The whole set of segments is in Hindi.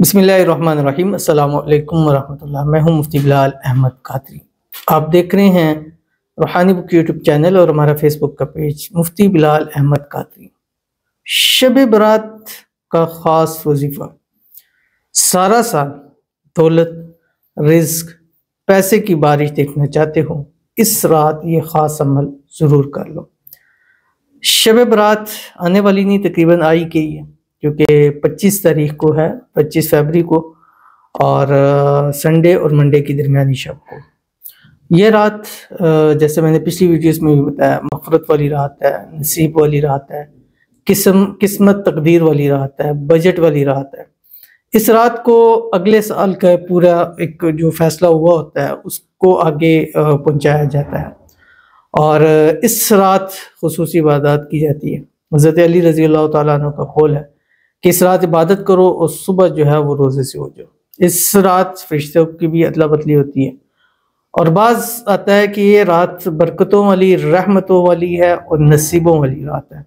बिस्मिल्लाहिर्रहमानिर्रहीम। अस्सलामु अलैकुम वरहमतुल्लाह। मैं हूं मुफ्ती बिलाल अहमद कादरी। आप देख रहे हैं रूहानी बुक यूट्यूब चैनल और हमारा फेसबुक का पेज मुफ्ती बिलाल अहमद कादरी। शब बरात का ख़ास वजीफ़ा। सारा साल दौलत, रिज़्क, पैसे की बारिश देखना चाहते हो, इस रात ये ख़ास अमल ज़रूर कर लो। शब बरात आने वाली नहीं, तकरीबन आई गई है, क्योंकि 25 तारीख को है, 25 फरवरी को, और संडे और मंडे की दरमियानी शब को ये रात, जैसे मैंने पिछली वीडियोस में भी बताया, मग़फ़िरत वाली रात है, नसीब वाली रात है, किस्मत तकदीर वाली रात है, बजट वाली रात है। इस रात को अगले साल का पूरा एक जो फैसला हुआ होता है उसको आगे पहुँचाया जाता है, और इस रात खुसूसी इबादत की जाती है। हज़रत अली रज़ी अल्लाह तआला अन्हु का कौल है कि इस रात इबादत करो और सुबह जो है वो रोज़े से हो जाओ। इस रात फरिश्तों की भी अदला बदली होती है, और बाज़ आता है कि ये रात बरकतों वाली, रहमतों वाली है और नसीबों वाली रात है।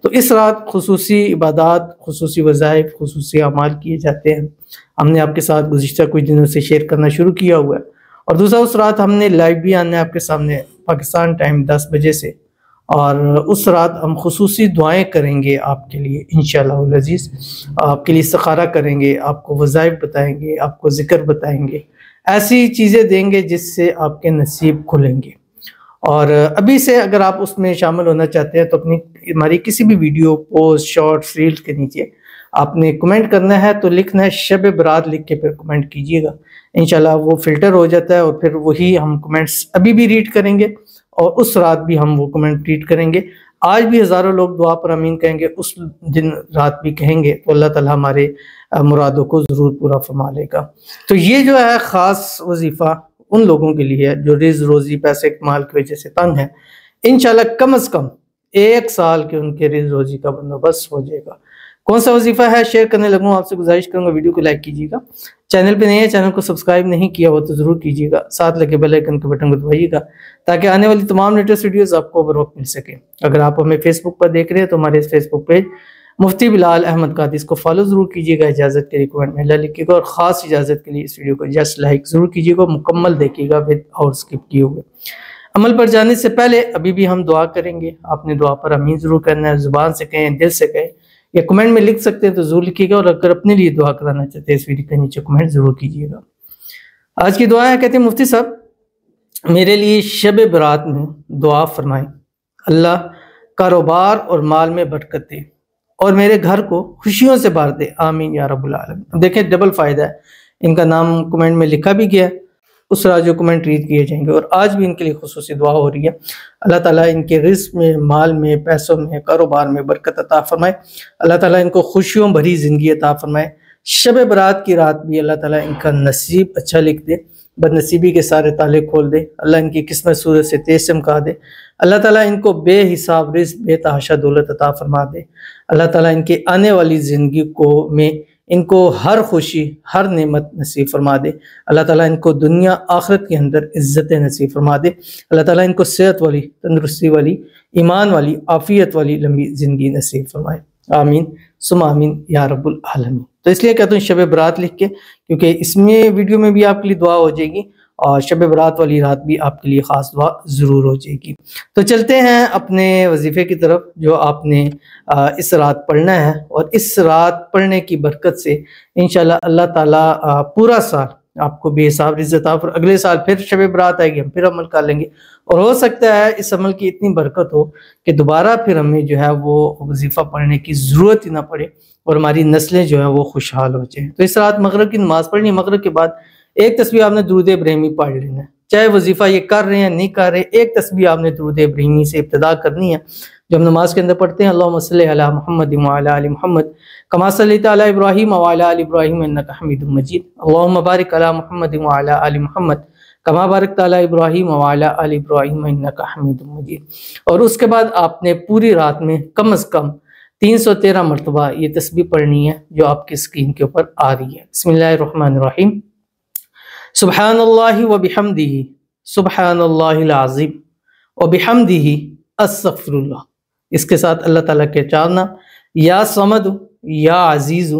तो इस रात खुसूसी इबादत, खुसूसी वज़ाइफ, खुसूसी अमाल किए जाते हैं। हमने आपके साथ गुज़िश्ता कुछ दिनों से शेयर करना शुरू किया हुआ है, और दूसरा उस रात हमने लाइव भी आना है आपके सामने पाकिस्तान टाइम 10 बजे से, और उस रात हम खुसूसी दुआएं करेंगे आपके लिए इंशाअल्लाह अज़ीज़। आपके लिए इस्तिखारा करेंगे, आपको वज़ाइफ बताएंगे, आपको ज़िक्र बताएंगे, ऐसी चीज़ें देंगे जिससे आपके नसीब खुलेंगे। और अभी से अगर आप उसमें शामिल होना चाहते हैं तो अपनी हमारी किसी भी वीडियो, पोस्ट, शॉर्ट्स, रील्स के नीचे आपने कमेंट करना है, तो लिखना है शब बरात लिख के फिर कमेंट कीजिएगा। इंशाल्लाह वो फ़िल्टर हो जाता है, और फिर वही हम कमेंट्स अभी भी रीड करेंगे और उस रात भी हम वो कमेंट रीड करेंगे। आज भी हज़ारों लोग दुआ पर आमीन कहेंगे, उस दिन रात भी कहेंगे, तो अल्लाह ताला हमारे मुरादों को ज़रूर पूरा फरमा लेगा। तो ये जो है ख़ास वजीफ़ा उन लोगों के लिए है जो रिज़्क़, रोज़ी, पैसे कमाल की वजह से तंग है। इंशाल्लाह कम से कम 1 साल के उनके रिज़्क़ रोज़ी का बंदोबस्त हो जाएगा। कौन सा वजीफ़ा है शेयर करने लगूँ, आपसे गुजारिश करूँगा वीडियो को लाइक कीजिएगा। चैनल पे नए हैं, चैनल को सब्सक्राइब नहीं किया हो तो ज़रूर कीजिएगा। साथ लगे बेल आइकन के बटन को दबाइएगा ताकि आने वाली तमाम लेटेस्ट वीडियोस आपको बर वक्त मिल सके। अगर आप हमें फेसबुक पर देख रहे हैं तो हमारे इस फेसबुक पेज मुफ्ती बिलाल अहमद कादरी, इसको फॉलो ज़रूर कीजिएगा। इजाज़त के लिए कमेंट में अल्लाह लिखिएगा, और ख़ास इजाज़त के लिए इस वीडियो को जस्ट लाइक ज़रूर कीजिएगा, मुकम्मल देखिएगा विद और स्किप किए हुए। अमल पर जाने से पहले अभी भी हम दुआ करेंगे, आपने दुआ पर आमीन ज़रूर करना है। ज़ुबान से कहें, दिल से कहें, या कमेंट में लिख सकते हैं तो ज़रूर लिखिएगा, और अगर अपने लिए दुआ कराना चाहते हैं इस वीडियो के नीचे कमेंट ज़रूर कीजिएगा। आज की दुआ है, कहते हैं मुफ्ती साहब मेरे लिए शब बरात में दुआ फरमाएं, अल्लाह कारोबार और माल में बरकत दे और मेरे घर को खुशियों से भर दे, आमीन या रब्बुल आलमीन। देखें डबल फ़ायदा है, इनका नाम कमेंट में लिखा भी गया, उस रात जो कमेंट रीड किए जाएंगे, और आज भी इनके लिए खुसूसी दुआ हो रही है। अल्लाह ताला इनके रिज़्क़ में, माल में, पैसों में, कारोबार में बरकत अता फरमाए। अल्लाह ताला इनको खुशियों भरी ज़िंदगी अता फरमाए। शब बरात की रात भी अल्लाह ताला इनका नसीब अच्छा लिख दे, बदनसीबी के सारे ताले खोल दे, अल्लाह इनकी किस्मत सूरत से तेज चमका दे। अल्लाह ताला इनको बेहिसाब रिज़्क़, बेतहाशा दौलत अता फरमा दे। अल्लाह ताला इनकी आने वाली ज़िंदगी को में इनको हर खुशी, हर नेमत नसीब फरमा दे। अल्लाह ताला इनको दुनिया आखिरत के अंदर इज़्ज़त नसीब फरमा दे। अल्लाह ताला इनको सेहत वाली, तंदुरुस्ती वाली, ईमान वाली, आफ़ियत वाली लंबी ज़िंदगी नसीब फरमाए, आमीन सुम्मा आमीन या रब्बुल आलमीन। तो इसलिए कहता हूँ शब बरात लिख के, क्योंकि इसमें वीडियो में भी आपके लिए दुआ हो जाएगी, और शब बरात वाली रात भी आपके लिए ख़ास दुआ ज़रूर हो जाएगी। तो चलते हैं अपने वजीफ़े की तरफ जो आपने इस रात पढ़ना है, और इस रात पढ़ने की बरकत से इंशाल्लाह अल्लाह ताला पूरा साल आपको बेहिसाब रिज़्क़ अता फरमाए। अगले साल फिर शब बरात आएगी, हम फिर अमल कर लेंगे, और हो सकता है इस अमल की इतनी बरकत हो कि दोबारा फिर हमें जो है वो वजीफ़ा पढ़ने की ज़रूरत ही ना पड़े, और हमारी नस्लें जो है वो खुशहाल हो जाएँ। तो इस रात मगरिब की नमाज़ पढ़नी है, मगरिब के बाद एक तस्बीह आपने दुरूद इब्राहिमी पढ़ लेना है, चाहे वजीफ़ा ये कर रहे हैं नहीं कर रहे, एक तस्बीह आपने दुरूद इब्राहिमी से इब्तिदा करनी है जो हम नमाज के अंदर पढ़ते हैं। अल्लाहुम्मा सल्लि अला मुहम्मद व अला आलि मुहम्मद कमा सल्लैता अला इब्राहीम व अला आलि इब्राहीम इन्नका हमीदुम मजीद। अल्लाहुम्मा बारिक अला मुहम्मद व अला आलि मुहम्मद कमा बारकता अला इब्राहीम व अला आलि इब्राहीम इन्नका हमीदुम मजीद। और उसके बाद आपने पूरी रात में कम से कम 313 मरतबा ये तस्बीह पढ़नी है जो आपकी स्क्रीन के ऊपर आ रही है। बिस्मिल्लाहिर्रहमानिर्रहीम, सुब्हानल्लाहि व बिहम्दिही सुब्हानल्लाहिल अज़ीम व बिहम्दिही अस्तग़फिरुल्लाह। इसके साथ अल्लाह ताला के चार नाम, या समद, या अजीज़,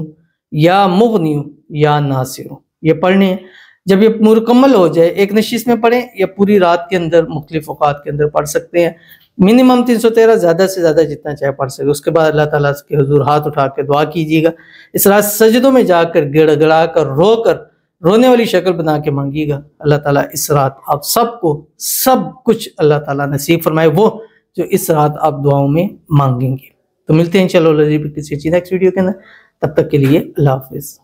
या मुग़नी, या नासिरो, ये पढ़ने हैं। जब ये मुकम्मल हो जाए, एक नशीस में पढ़ें या पूरी रात के अंदर मुख्तलिफ औकात के अंदर पढ़ सकते हैं। मिनिमम 313, ज़्यादा से ज़्यादा जितना चाहे पढ़ सके। उसके बाद अल्लाह ताला के हुजूर हाथ उठा के दुआ कीजिएगा। इस रात सजदों में जाकर गिड़गिड़ा कर रोने वाली शक्ल बना के मांगिएगा। अल्लाह ताला इस रात आप सबको सब कुछ अल्लाह ताला नसीब फरमाए, वो जो इस रात आप दुआओं में मांगेंगे। तो मिलते हैं चलो किसी नेक्स्ट वीडियो के अंदर, तब तक के लिए अल्लाह हाफिज़।